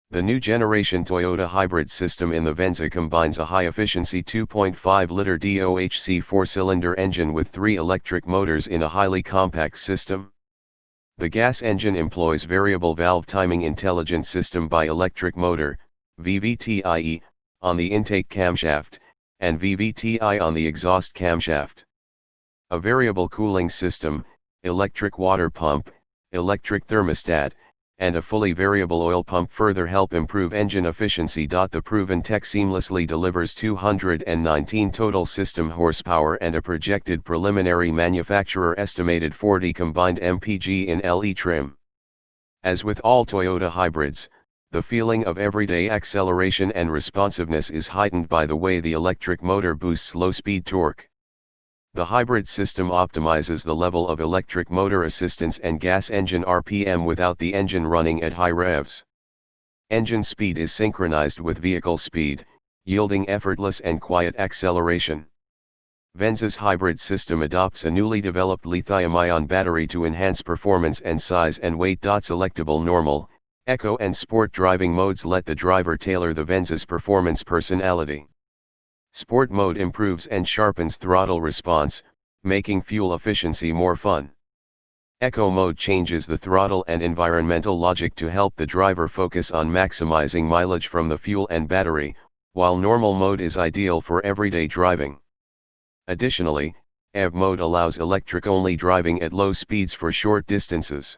The new generation Toyota hybrid system in the Venza combines a high-efficiency 2.5-liter DOHC 4-cylinder engine with 3 electric motors in a highly compact system. The gas engine employs variable valve timing intelligent system by electric motor, VVT-iE, on the intake camshaft, and VVT-i on the exhaust camshaft. A variable cooling system, electric water pump, electric thermostat, and a fully variable oil pump further help improve engine efficiency. The proven tech seamlessly delivers 219 total system horsepower and a projected preliminary manufacturer estimated 40 combined mpg in LE trim. As with all Toyota hybrids, the feeling of everyday acceleration and responsiveness is heightened by the way the electric motor boosts low-speed torque. The hybrid system optimizes the level of electric motor assistance and gas engine RPM without the engine running at high revs. Engine speed is synchronized with vehicle speed, yielding effortless and quiet acceleration. Venza's hybrid system adopts a newly developed lithium-ion battery to enhance performance and size and weight. Selectable normal, eco and sport driving modes let the driver tailor the Venza's performance personality. Sport mode improves and sharpens throttle response, making fuel efficiency more fun. Eco mode changes the throttle and environmental logic to help the driver focus on maximizing mileage from the fuel and battery, while normal mode is ideal for everyday driving. Additionally, EV mode allows electric-only driving at low speeds for short distances.